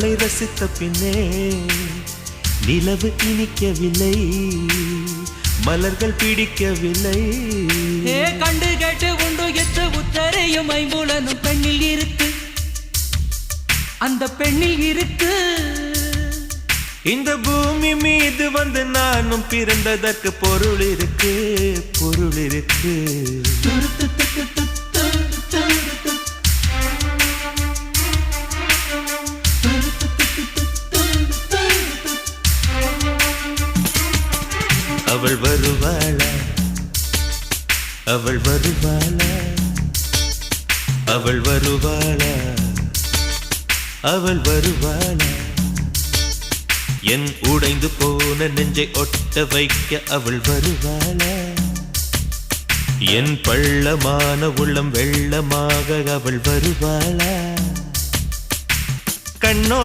ரசித்த பின்னே நிலவு இனிக்கவில்லை, மலர்கள் பிடிக்கவில்லை. கண்டு கேட்டு உண்டு எட்டு உத்தரையும் ஐம்புலனும் பெண்ணில் இருக்கு, அந்த பெண்ணில் இருக்கு. இந்த பூமி மீது வந்து நானும் பிறந்ததற்கு பொருள் இருக்கு, பொருள் இருக்கு. அவள் வருவாளா, அவள் வருவாளா, அவள் வருவாளா, அவள் வருவாளா. என் உடைந்து போன நெஞ்சை ஒட்ட வைக்க அவள் வருவாளா. என் பள்ளமான உள்ளம் வெள்ளமாக அவள் வருவாளா. கண்ணோ